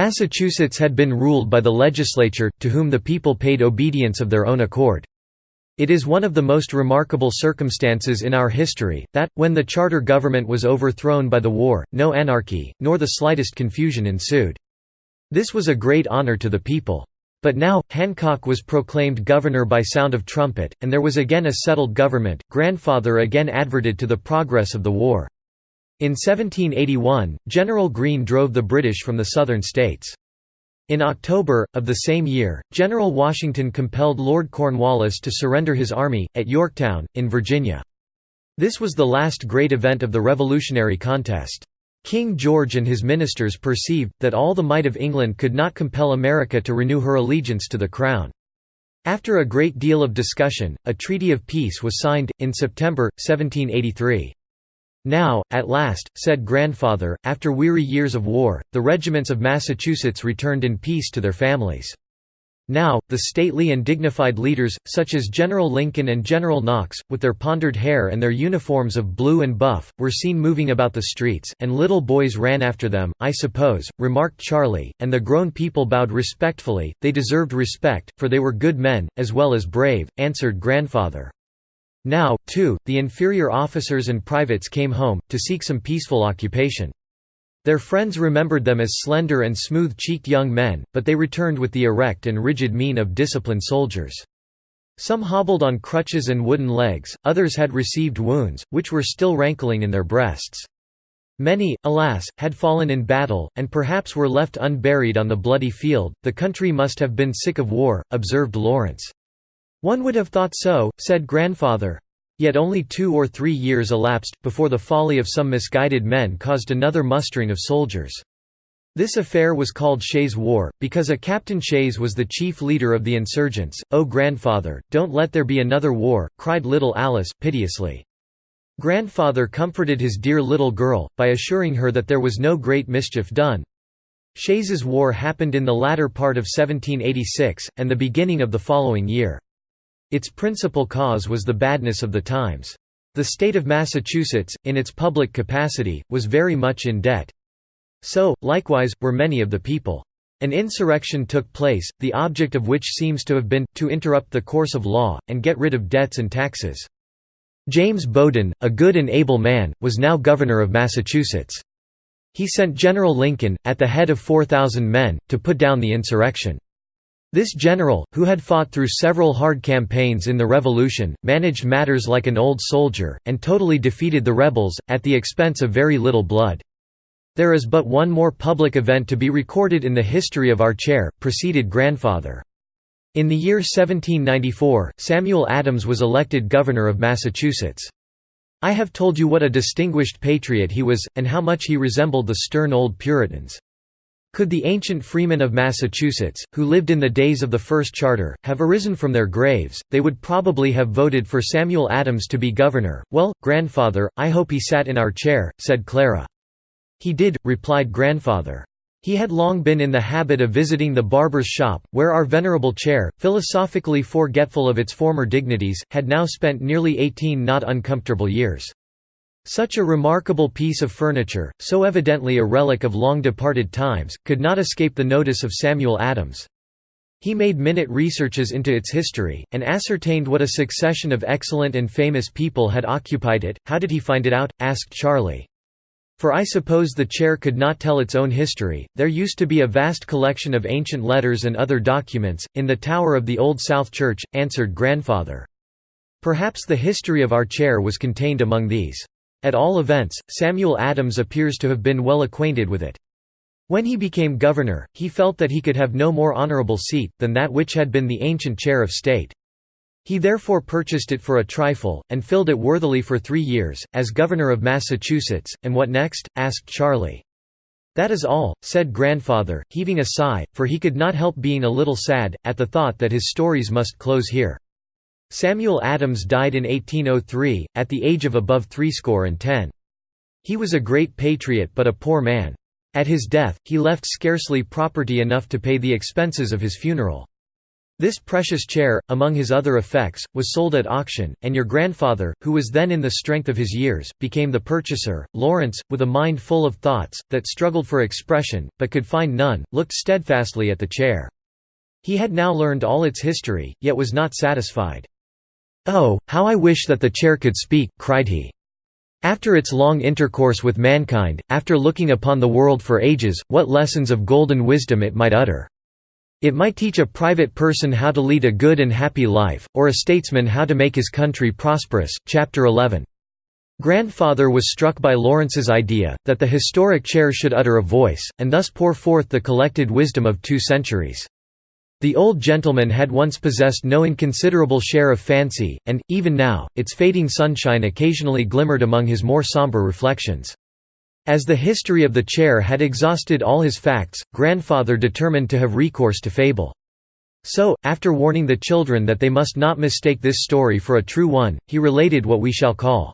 Massachusetts had been ruled by the legislature, to whom the people paid obedience of their own accord. It is one of the most remarkable circumstances in our history, that, when the charter government was overthrown by the war, no anarchy, nor the slightest confusion ensued. This was a great honor to the people. But now, Hancock was proclaimed governor by sound of trumpet, and there was again a settled government. Grandfather again adverted to the progress of the war. In 1781, General Greene drove the British from the southern states. In October, of the same year, General Washington compelled Lord Cornwallis to surrender his army, at Yorktown, in Virginia. This was the last great event of the Revolutionary contest. King George and his ministers perceived, that all the might of England could not compel America to renew her allegiance to the Crown. After a great deal of discussion, a treaty of peace was signed, in September, 1783. "Now, at last," said Grandfather, "after weary years of war, the regiments of Massachusetts returned in peace to their families. Now, the stately and dignified leaders, such as General Lincoln and General Knox, with their pondered hair and their uniforms of blue and buff, were seen moving about the streets, and little boys ran after them, I suppose," remarked Charlie, and the grown people bowed respectfully. "They deserved respect, for they were good men, as well as brave," answered Grandfather. Now, too, the inferior officers and privates came home, to seek some peaceful occupation. Their friends remembered them as slender and smooth-cheeked young men, but they returned with the erect and rigid mien of disciplined soldiers. Some hobbled on crutches and wooden legs, others had received wounds, which were still rankling in their breasts. Many, alas, had fallen in battle, and perhaps were left unburied on the bloody field. "The country must have been sick of war," observed Lawrence. "One would have thought so," said Grandfather. Yet only 2 or 3 years elapsed, before the folly of some misguided men caused another mustering of soldiers. This affair was called Shays War, because a Captain Shays was the chief leader of the insurgents. "Oh, Grandfather, don't let there be another war," cried little Alice, piteously. Grandfather comforted his dear little girl, by assuring her that there was no great mischief done. Shays's War happened in the latter part of 1786, and the beginning of the following year. Its principal cause was the badness of the times. The state of Massachusetts, in its public capacity, was very much in debt. So, likewise, were many of the people. An insurrection took place, the object of which seems to have been, to interrupt the course of law, and get rid of debts and taxes. James Bowdoin, a good and able man, was now governor of Massachusetts. He sent General Lincoln, at the head of 4,000 men, to put down the insurrection. This general, who had fought through several hard campaigns in the Revolution, managed matters like an old soldier, and totally defeated the rebels, at the expense of very little blood. "There is but one more public event to be recorded in the history of our chair," proceeded Grandfather. In the year 1794, Samuel Adams was elected governor of Massachusetts. I have told you what a distinguished patriot he was, and how much he resembled the stern old Puritans. Could the ancient freemen of Massachusetts, who lived in the days of the first charter, have arisen from their graves, they would probably have voted for Samuel Adams to be governor. "Well, Grandfather, I hope he sat in our chair," said Clara. "He did," replied Grandfather. He had long been in the habit of visiting the barber's shop, where our venerable chair, philosophically forgetful of its former dignities, had now spent nearly 18 not uncomfortable years. Such a remarkable piece of furniture, so evidently a relic of long-departed times, could not escape the notice of Samuel Adams. He made minute researches into its history, and ascertained what a succession of excellent and famous people had occupied it. "How did he find it out?" asked Charlie. "For I suppose the chair could not tell its own history. There used to be a vast collection of ancient letters and other documents, in the tower of the Old South Church," answered Grandfather. "Perhaps the history of our chair was contained among these. At all events, Samuel Adams appears to have been well acquainted with it. When he became governor, he felt that he could have no more honorable seat, than that which had been the ancient chair of state. He therefore purchased it for a trifle, and filled it worthily for 3 years, as governor of Massachusetts." "And what next?" asked Charlie. "That is all," said Grandfather, heaving a sigh, for he could not help being a little sad, at the thought that his stories must close here. Samuel Adams died in 1803, at the age of above 70. He was a great patriot but a poor man. At his death, he left scarcely property enough to pay the expenses of his funeral. This precious chair, among his other effects, was sold at auction, and your grandfather, who was then in the strength of his years, became the purchaser. Lawrence, with a mind full of thoughts, that struggled for expression, but could find none, looked steadfastly at the chair. He had now learned all its history, yet was not satisfied. "Oh, how I wish that the chair could speak," cried he. "After its long intercourse with mankind, after looking upon the world for ages, what lessons of golden wisdom it might utter! It might teach a private person how to lead a good and happy life, or a statesman how to make his country prosperous." Chapter 11. Grandfather was struck by Lawrence's idea, that the historic chair should utter a voice, and thus pour forth the collected wisdom of 2 centuries. The old gentleman had once possessed no inconsiderable share of fancy, and, even now, its fading sunshine occasionally glimmered among his more sombre reflections. As the history of the chair had exhausted all his facts, grandfather determined to have recourse to fable. So, after warning the children that they must not mistake this story for a true one, he related what we shall call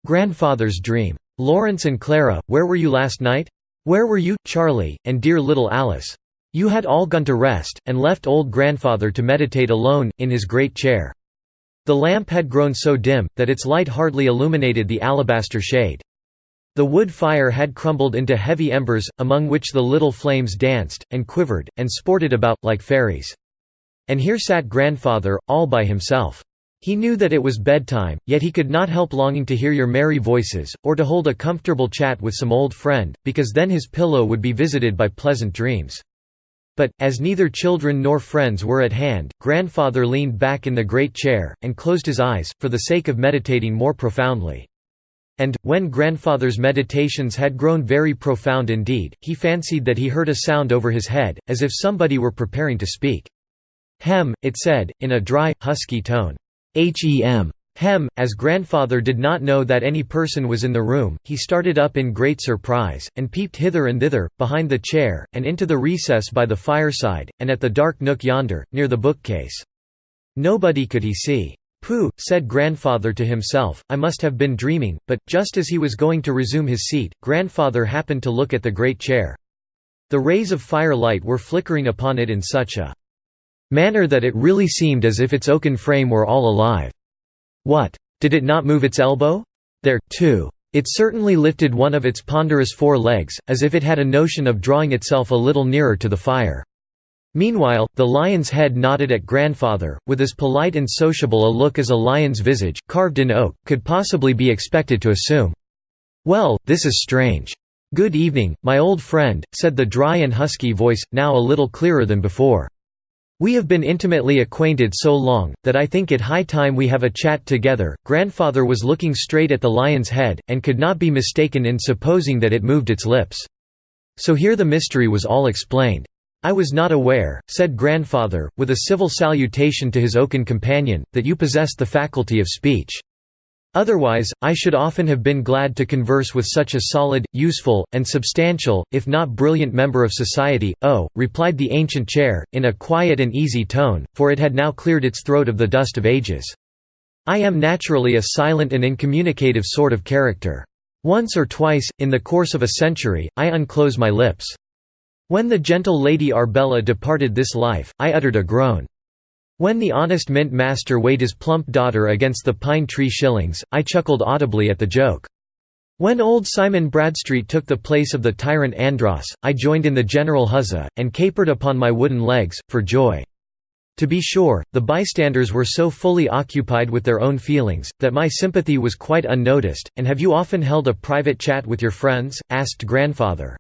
Grandfather's Dream. "Lawrence and Clara, where were you last night? Where were you, Charlie, and dear little Alice? You had all gone to rest, and left old grandfather to meditate alone, in his great chair. The lamp had grown so dim, that its light hardly illuminated the alabaster shade. The wood fire had crumbled into heavy embers, among which the little flames danced, and quivered, and sported about, like fairies. And here sat grandfather, all by himself. He knew that it was bedtime, yet he could not help longing to hear your merry voices, or to hold a comfortable chat with some old friend, because then his pillow would be visited by pleasant dreams. But, as neither children nor friends were at hand, grandfather leaned back in the great chair, and closed his eyes, for the sake of meditating more profoundly. And, when grandfather's meditations had grown very profound indeed, he fancied that he heard a sound over his head, as if somebody were preparing to speak. 'Hem,' it said, in a dry, husky tone. Hem. Hem. As grandfather did not know that any person was in the room, he started up in great surprise, and peeped hither and thither, behind the chair, and into the recess by the fireside, and at the dark nook yonder, near the bookcase. Nobody could he see. 'Pooh,' said grandfather to himself, 'I must have been dreaming,' but, just as he was going to resume his seat, grandfather happened to look at the great chair. The rays of firelight were flickering upon it in such a manner that it really seemed as if its oaken frame were all alive. What? Did it not move its elbow? There, too. It certainly lifted one of its ponderous 4 legs, as if it had a notion of drawing itself a little nearer to the fire. Meanwhile, the lion's head nodded at grandfather, with as polite and sociable a look as a lion's visage, carved in oak, could possibly be expected to assume. 'Well, this is strange. Good evening, my old friend,' said the dry and husky voice, now a little clearer than before. 'We have been intimately acquainted so long, that I think it high time we have a chat together.' Grandfather was looking straight at the lion's head, and could not be mistaken in supposing that it moved its lips. So here the mystery was all explained. 'I was not aware,' said grandfather, with a civil salutation to his oaken companion, 'that you possessed the faculty of speech. Otherwise, I should often have been glad to converse with such a solid, useful, and substantial, if not brilliant member of society.' 'Oh,' replied the ancient chair, in a quiet and easy tone, for it had now cleared its throat of the dust of ages. 'I am naturally a silent and incommunicative sort of character. Once or twice, in the course of a century, I unclose my lips. When the gentle Lady Arbella departed this life, I uttered a groan. When the honest mint master weighed his plump daughter against the pine tree shillings, I chuckled audibly at the joke. When old Simon Bradstreet took the place of the tyrant Andros, I joined in the general huzzah, and capered upon my wooden legs, for joy. To be sure, the bystanders were so fully occupied with their own feelings, that my sympathy was quite unnoticed. And have you often held a private chat with your friends?' asked grandfather.